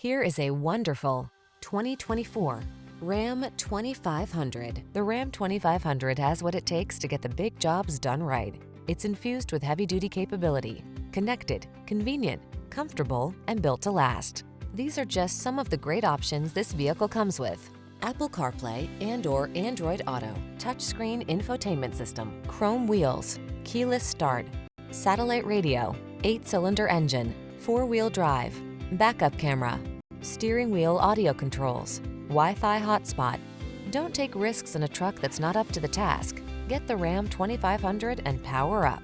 Here is a wonderful 2024 Ram 2500. The Ram 2500 has what it takes to get the big jobs done right. It's infused with heavy-duty capability, connected, convenient, comfortable, and built to last. These are just some of the great options this vehicle comes with: Apple CarPlay and/or Android Auto, touchscreen infotainment system, chrome wheels, keyless start, satellite radio, 8-cylinder engine, 4-wheel drive, backup camera, steering wheel audio controls, Wi-Fi hotspot. Don't take risks in a truck that's not up to the task. Get the Ram 2500 and power up.